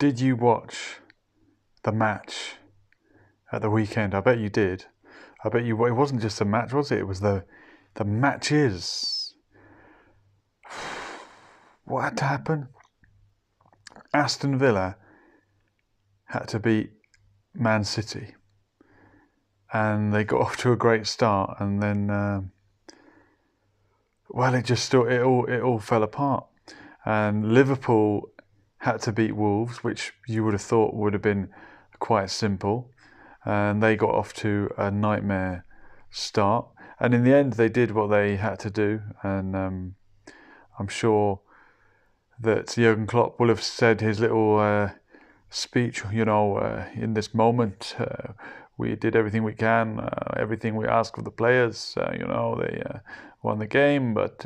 Did you watch the match at the weekend? I bet you did. I bet you. It wasn't just a match, was it? It was the matches. What had to happen? Aston Villa had to beat Man City, and they got off to a great start, and then it all fell apart. And Liverpool had to beat Wolves, which you would have thought would have been quite simple, and they got off to a nightmare start. And in the end, they did what they had to do, and I'm sure that Jurgen Klopp will have said his little speech, in this moment, we did everything we can, everything we asked of the players. They won the game, but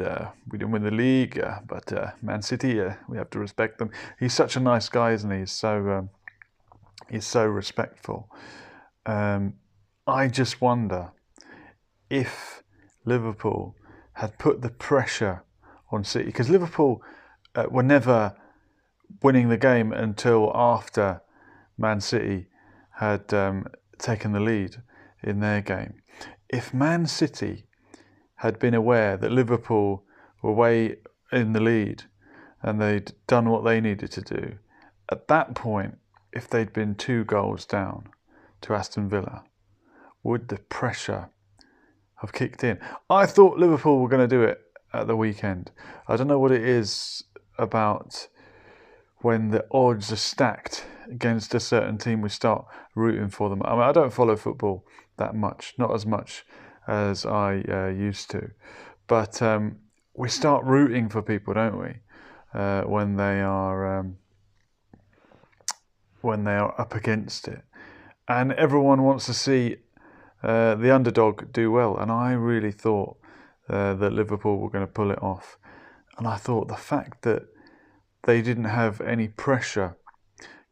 we didn't win the league. But Man City, we have to respect them. He's such a nice guy, isn't he? He's so respectful. I just wonder if Liverpool had put the pressure on City, because Liverpool were never winning the game until after Man City had taken the lead in their game. If Man City had been aware that Liverpool were way in the lead and they'd done what they needed to do, at that point, if they'd been 2 goals down to Aston Villa, would the pressure have kicked in? I thought Liverpool were going to do it at the weekend. I don't know what it is about when the odds are stacked against a certain team, we start rooting for them. I mean, I don't follow football that much, not as much as I used to, but we start rooting for people, don't we? When they are up against it, and everyone wants to see the underdog do well. And I really thought that Liverpool were going to pull it off, and I thought the fact that they didn't have any pressure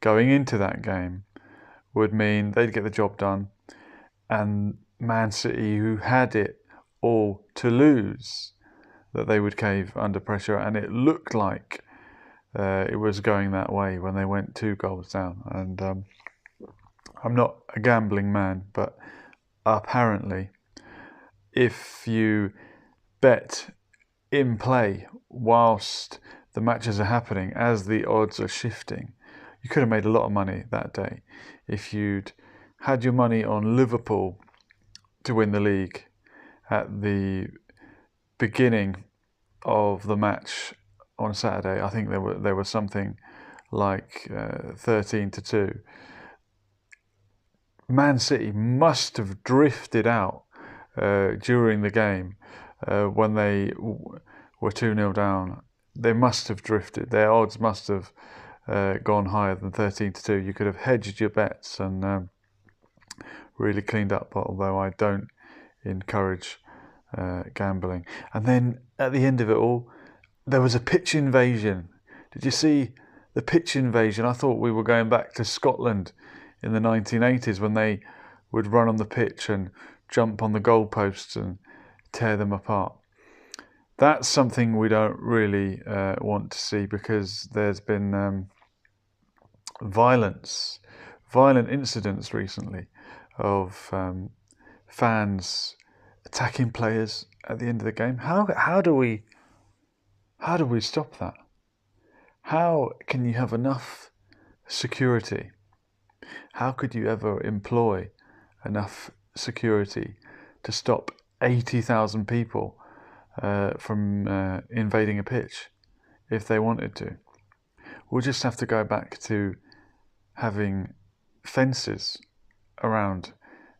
going into that game would mean they'd get the job done, and Man City, who had it all to lose, that they would cave under pressure. And it looked like it was going that way when they went 2 goals down. And I'm not a gambling man, but apparently if you bet in play whilst the matches are happening, as the odds are shifting, you could have made a lot of money that day if you'd had your money on Liverpool to win the league at the beginning of the match on Saturday. I think there was something like 13-2. Man City must have drifted out during the game when they were 2-0 down. They must have drifted. Their odds must have gone higher than 13-2. You could have hedged your bets and really cleaned up, although I don't encourage gambling. And then at the end of it all, there was a pitch invasion. Did you see the pitch invasion? I thought we were going back to Scotland in the 1980s when they would run on the pitch and jump on the goalposts and tear them apart. That's something we don't really want to see, because there's been violent incidents recently of fans attacking players at the end of the game. How do we stop that? How can you have enough security? How could you ever employ enough security to stop 80,000 people from invading a pitch if they wanted to? We'll just have to go back to having fences around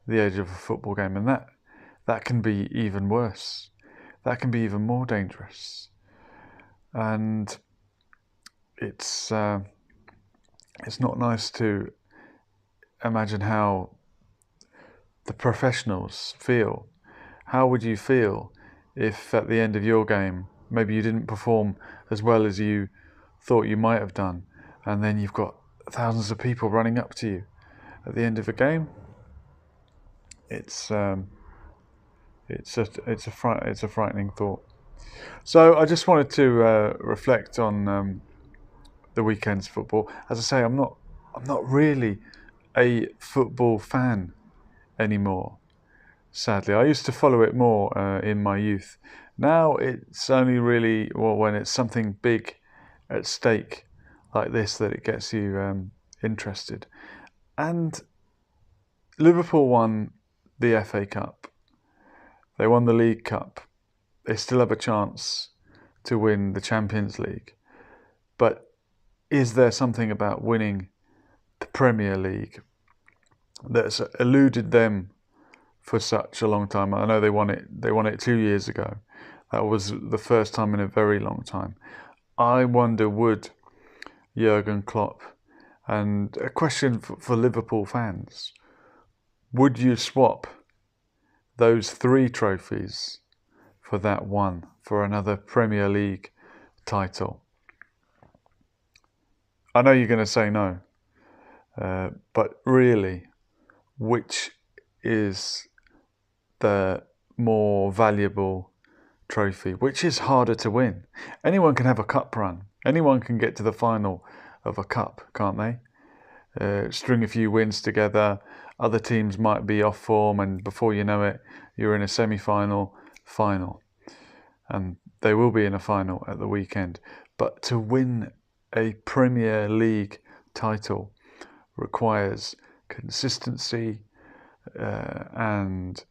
the edge of a football game, and that can be even worse. That can be even more dangerous. And it's not nice to imagine how the professionals feel. How would you feel if at the end of your game, maybe you didn't perform as well as you thought you might have done, and then you've got thousands of people running up to you at the end of a game? It's a frightening thought. So I just wanted to reflect on the weekend's football. As I say, I'm not really a football fan anymore. Sadly, I used to follow it more in my youth. Now it's only really when it's something big at stake like this that it gets you interested. And Liverpool won the FA Cup. They won the League Cup. They still have a chance to win the Champions League. But is there something about winning the Premier League that's eluded them for such a long time? I know they won it 2 years ago. That was the first time in a very long time. I wonder, would Jurgen Klopp, and a question for Liverpool fans, would you swap those 3 trophies for that one, for another Premier League title? I know you're going to say no, but really, which is the more valuable trophy? Which is harder to win? Anyone can have a cup run. Anyone can get to the final of a cup, can't they? String a few wins together. Other teams might be off form, and before you know it, you're in a semi-final, final. And they will be in a final at the weekend. But to win a Premier League title requires consistency, and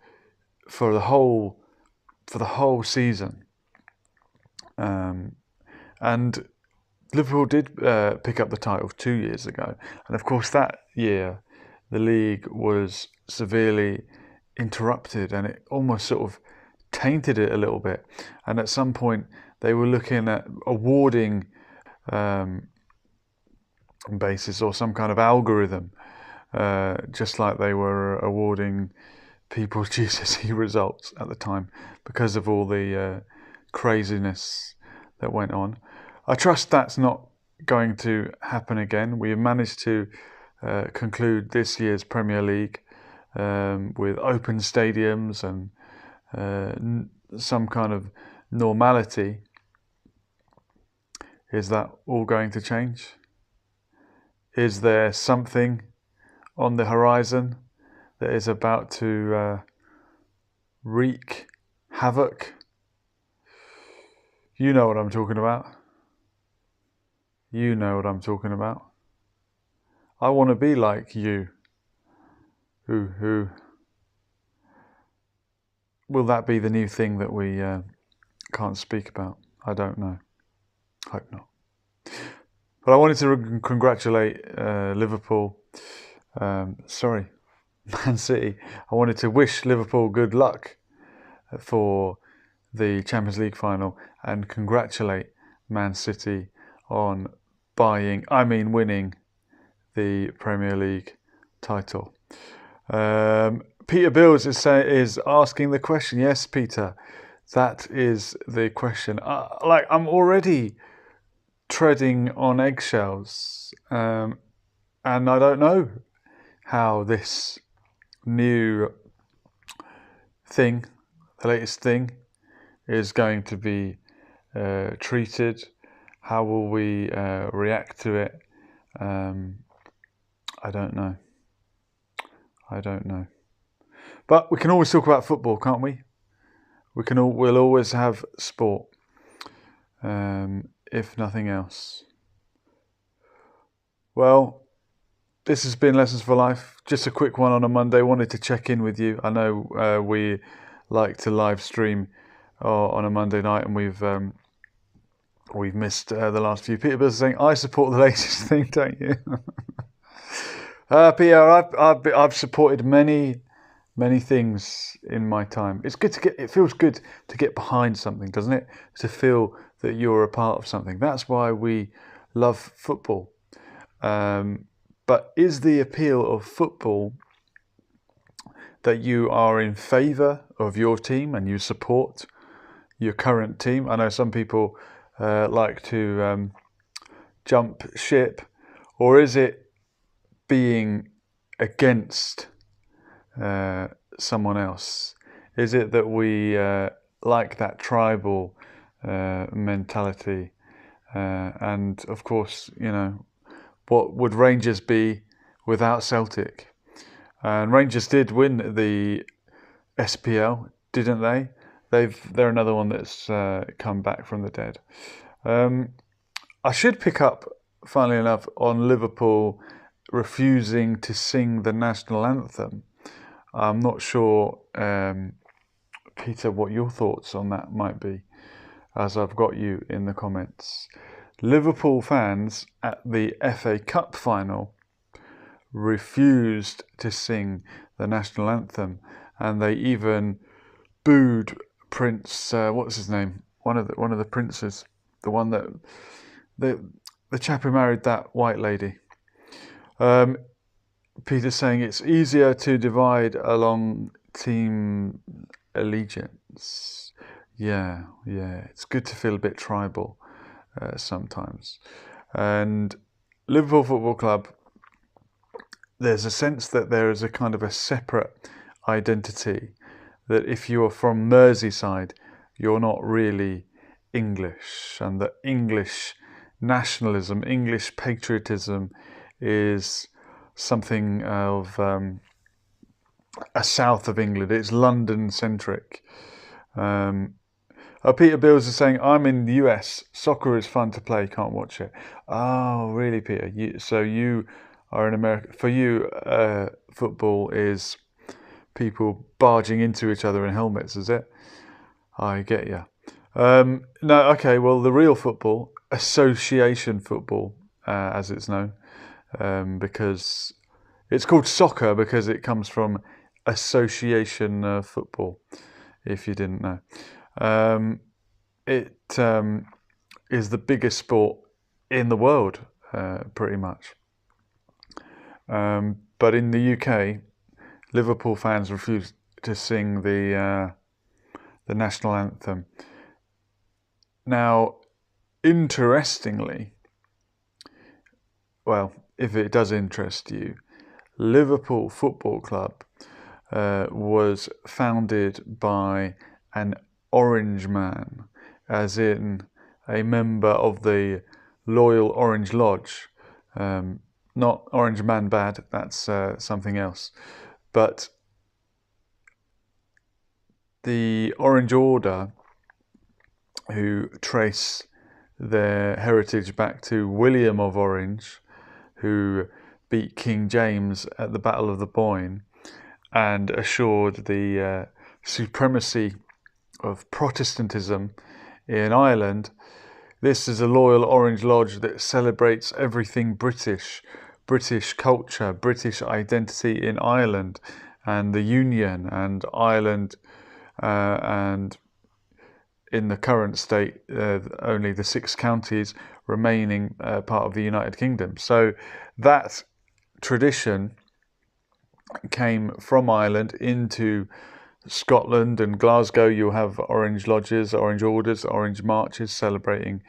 for the whole season. And Liverpool did pick up the title 2 years ago, and of course that year the league was severely interrupted, and it almost sort of tainted it a little bit. And at some point they were looking at awarding basis or some kind of algorithm, just like they were awarding people's GCSE results at the time, because of all the craziness that went on. I trust that's not going to happen again. We have managed to conclude this year's Premier League with open stadiums and some kind of normality. Is that all going to change? Is there something on the horizon that is about to wreak havoc? You know what I'm talking about. You know what I'm talking about. I want to be like you. Who will that be the new thing that we can't speak about? I don't know. Hope not. But I wanted to congratulate Liverpool. Man City. I wanted to wish Liverpool good luck for the Champions League final and congratulate Man City on winning the Premier League title. Peter Bills is asking the question. Yes, Peter, that is the question. I'm already treading on eggshells, and I don't know how this new thing, the latest thing, is going to be treated. How will we react to it? I don't know. But we can always talk about football, can't we? We'll always have sport, if nothing else. Well, this has been Lessons for Life. Just a quick one on a Monday. Wanted to check in with you. I know we like to live stream on a Monday night, and we've missed the last few. Peter Bills is saying, "I support the latest thing, don't you?" Peter, I've supported many things in my time. It feels good to get behind something, doesn't it? To feel that you're a part of something. That's why we love football. But is the appeal of football that you are in favour of your team and you support your current team? I know some people like to jump ship, or is it being against someone else? Is it that we like that tribal mentality? And of course, what would Rangers be without Celtic? And Rangers did win the SPL, didn't they? They're another one that's come back from the dead. I should pick up, funnily enough, on Liverpool refusing to sing the national anthem. I'm not sure, Peter, what your thoughts on that might be, as I've got you in the comments. Liverpool fans at the FA Cup final refused to sing the national anthem, and they even booed Prince. What's his name? One of the princes, the one that the chap who married that white lady. Peter's saying it's easier to divide along team allegiance. Yeah, it's good to feel a bit tribal sometimes. And Liverpool Football Club, there's a sense that there is a kind of a separate identity, that if you are from Merseyside, you're not really English, and that English nationalism, English patriotism is something of a south of England. It's London-centric. Peter Bills is saying, I'm in the US. Soccer is fun to play, can't watch it. Oh, really, Peter? So you are in America. For you, football is people barging into each other in helmets, is it? I get you. No, okay, well, the real football, association football, as it's known, because it's called soccer because it comes from association football, if you didn't know. It is the biggest sport in the world, pretty much. But in the UK, Liverpool fans refused to sing the national anthem. Now, interestingly, well, if it does interest you, Liverpool Football Club was founded by an Orange man, as in a member of the Loyal Orange Lodge. Not Orange Man Bad, that's something else. But the Orange Order, who trace their heritage back to William of Orange, who beat King James at the Battle of the Boyne and assured the supremacy of Protestantism in Ireland. This is a Loyal Orange Lodge that celebrates everything British culture, British identity in Ireland, and the Union, and Ireland, and in the current state, only the 6 counties remaining part of the United Kingdom. So that tradition came from Ireland into Scotland and Glasgow. You'll have Orange Lodges, Orange Orders, Orange Marches celebrating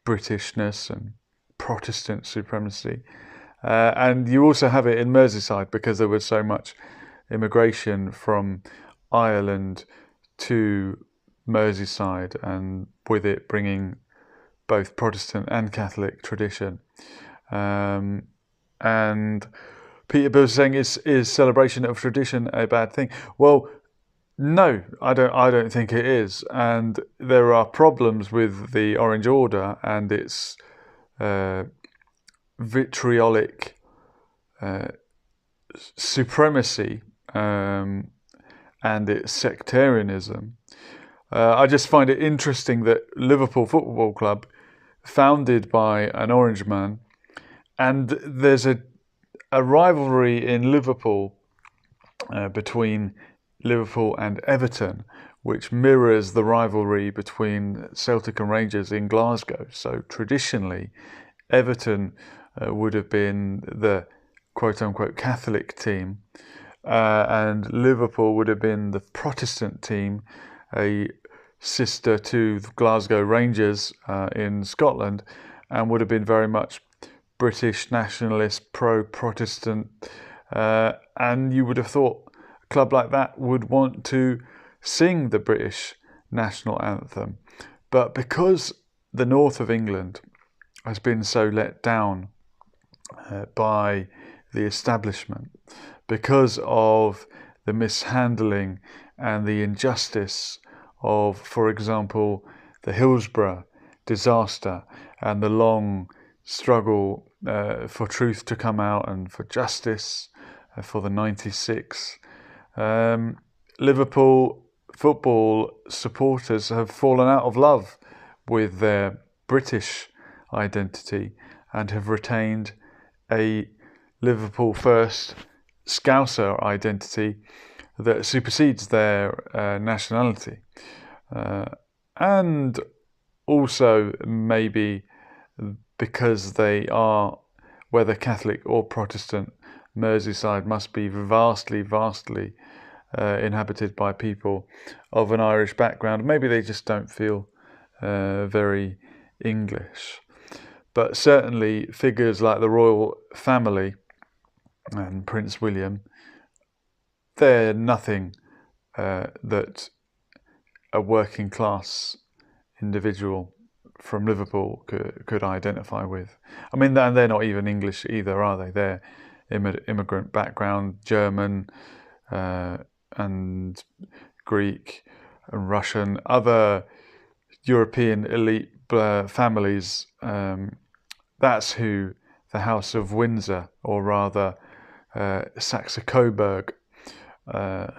Britishness and Protestant supremacy. And you also have it in Merseyside because there was so much immigration from Ireland to Merseyside, and with it bringing both Protestant and Catholic tradition. And Peter Bill's saying, is celebration of tradition a bad thing? Well, no, I don't think it is. And there are problems with the Orange Order and its vitriolic supremacy and its sectarianism. I just find it interesting that Liverpool Football Club, founded by an Orange man, and there's a rivalry in Liverpool between Liverpool and Everton, which mirrors the rivalry between Celtic and Rangers in Glasgow. So traditionally, Everton would have been the quote-unquote Catholic team, and Liverpool would have been the Protestant team, a sister to the Glasgow Rangers in Scotland, and would have been very much British nationalist, pro-Protestant, and you would have thought a club like that would want to sing the British national anthem. But because the north of England has been so let down by the establishment because of the mishandling and the injustice of, for example, the Hillsborough disaster and the long struggle for truth to come out and for justice for the 96. Liverpool football supporters have fallen out of love with their British identity and have retained a Liverpool first Scouser identity that supersedes their nationality. And also maybe because they are, whether Catholic or Protestant, Merseyside must be vastly inhabited by people of an Irish background. Maybe they just don't feel very English. But certainly figures like the royal family and Prince William, they're nothing that a working class individual from Liverpool could identify with. I mean, they're not even English either, are they? They're immigrant background, German and Greek and Russian, other European elite families. That's who the House of Windsor, or rather Saxe-Coburg,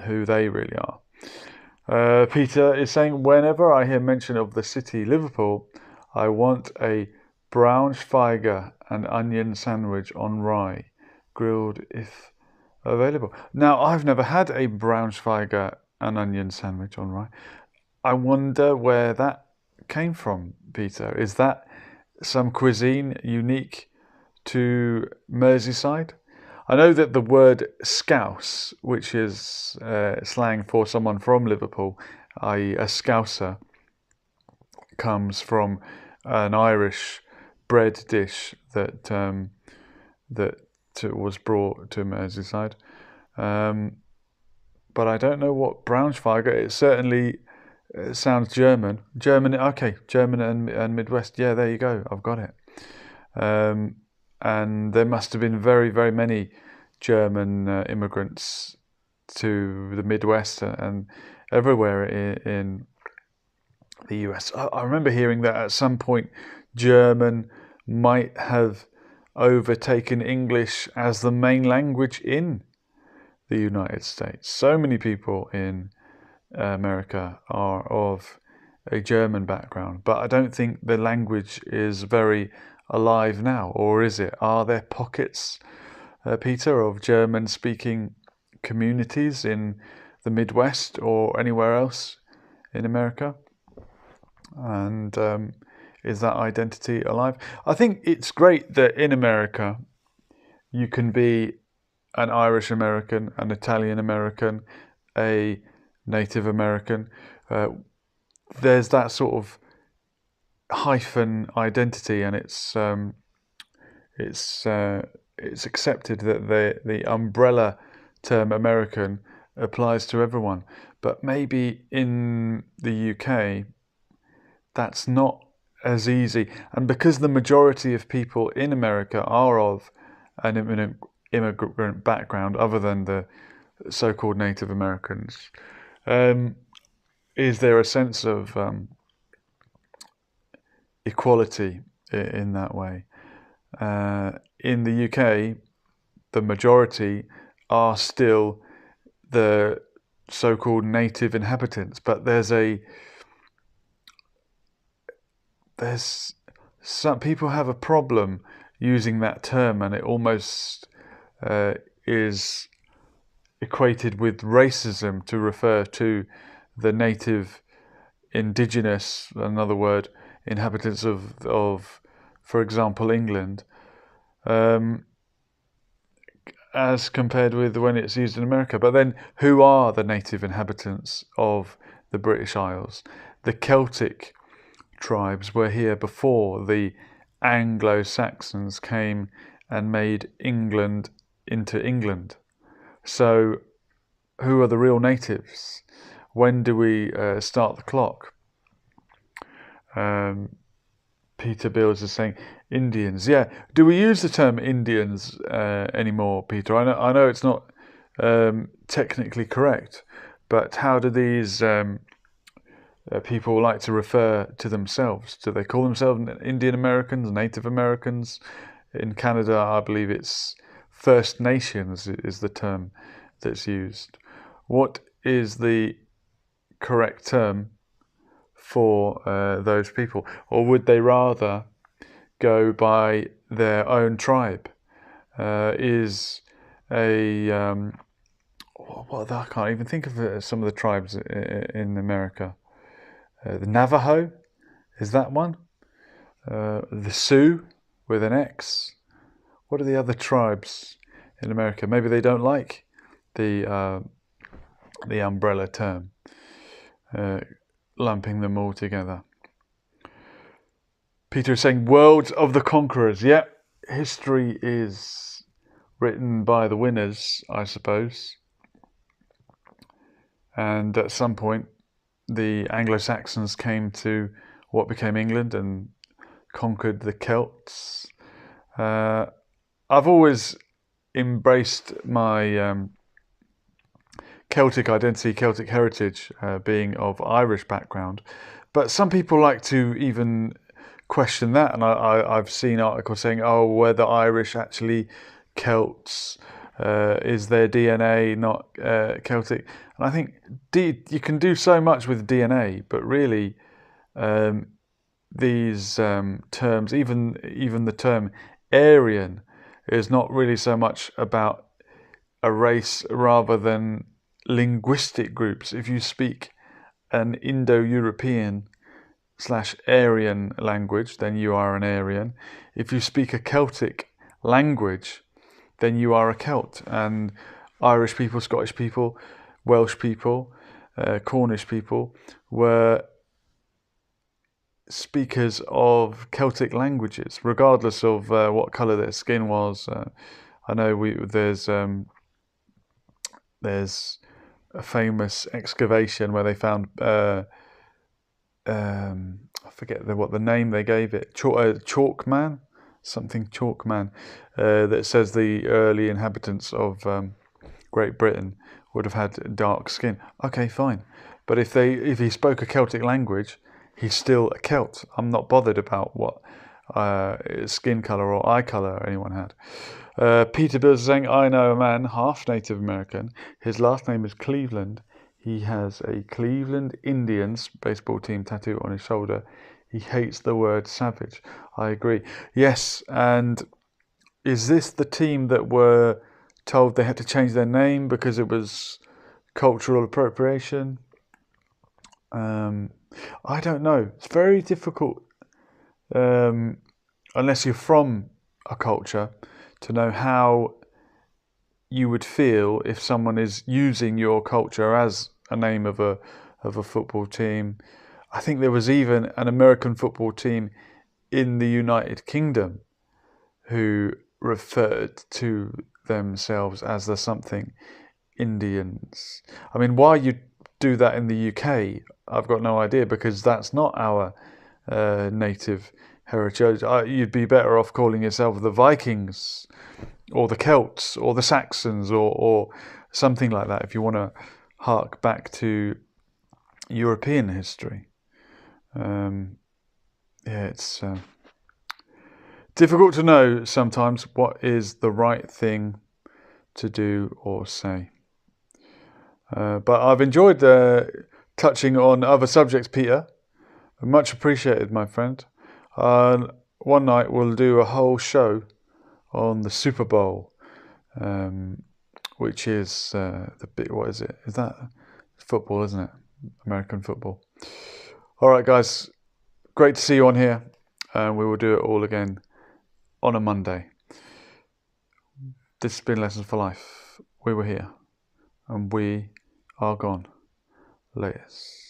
who they really are. Peter is saying, whenever I hear mention of the city Liverpool, I want a Braunschweiger and onion sandwich on rye, grilled if available. Now, I've never had a Braunschweiger and onion sandwich on rye. I wonder where that came from, Peter. Is that some cuisine unique to Merseyside? I know that the word scouse, which is slang for someone from Liverpool, i.e. a scouser, comes from an Irish bread dish that was brought to Merseyside. But I don't know what Braunschweiger. It certainly sounds German. Okay, German and Midwest. Yeah, there you go. I've got it. And there must have been very many German immigrants to the Midwest and everywhere in the US. I remember hearing that at some point German might have overtaken English as the main language in the United States. So many people in America are of a German background, but I don't think the language is very alive now, or is it? Are there pockets, Peter, of German-speaking communities in the Midwest or anywhere else in America? And is that identity alive? I think it's great that in America you can be an Irish American, an Italian American, a Native American. There's that sort of hyphen identity, and it's accepted that the umbrella term American applies to everyone. But maybe in the UK, that's not as easy. And because the majority of people in America are of an immigrant background, other than the so-called Native Americans, is there a sense of equality in that way? In the UK, the majority are still the so-called native inhabitants, but there's some people have a problem using that term, and it almost is equated with racism to refer to the native, indigenous, another word, inhabitants of for example, England, as compared with when it's used in America. But then, who are the native inhabitants of the British Isles? The Celtic tribes were here before the Anglo-Saxons came and made England into England. So, who are the real natives? When do we start the clock? Peter Bills is saying Indians. Yeah, do we use the term Indians anymore, Peter? I know it's not technically correct, but how do these people like to refer to themselves? Do they call themselves Indian Americans, Native Americans? In Canada, I believe it's First Nations is the term that's used. What is the correct term for those people? Or would they rather go by their own tribe? Is a I can't even think of some of the tribes in America. The Navajo, is that one? The Sioux with an X. What are the other tribes in America? Maybe they don't like the umbrella term, lumping them all together. Peter is saying worlds of the conquerors. Yep, history is written by the winners, I suppose. And at some point, the Anglo-Saxons came to what became England and conquered the Celts. I've always embraced my Celtic identity, Celtic heritage, being of Irish background. But some people like to even question that, and I've seen articles saying, "Oh, were the Irish actually Celts? Is their DNA not Celtic?" And I think you can do so much with DNA, but really, these terms, even the term Aryan, is not really so much about a race rather than linguistic groups. If you speak an Indo-European / Aryan language, then you are an Aryan. If you speak a Celtic language, then you are a Celt. And Irish people, Scottish people, Welsh people, Cornish people were speakers of Celtic languages, regardless of what colour their skin was. I know there's a famous excavation where they found I forget what the name they gave it, chalk man, that says the early inhabitants of Great Britain would have had dark skin. Okay, fine, but if he spoke a Celtic language, he's still a Celt. I'm not bothered about what skin colour or eye colour anyone had. Peter Bills is saying, I know a man, half Native American. His last name is Cleveland. He has a Cleveland Indians baseball team tattoo on his shoulder. He hates the word savage. I agree. Yes, and is this the team that were told they had to change their name because it was cultural appropriation? I don't know. It's very difficult, unless you're from a culture, to know how you would feel if someone is using your culture as a name of a football team. I think there was even an American football team in the United Kingdom who referred to themselves as the something Indians. I mean, why you do that in the UK, I've got no idea, because that's not our native heritage. You'd be better off calling yourself the Vikings or the Celts or the Saxons or something like that if you want to hark back to European history. It's difficult to know sometimes what is the right thing to do or say. But I've enjoyed touching on other subjects, Peter. Much appreciated, my friend. One night we'll do a whole show on the Super Bowl, which is what is it? Is that football, isn't it? American football. All right, guys. Great to see you on here. We will do it all again on a Monday. This has been Lessons for Life. We were here, and we are gone. Latest.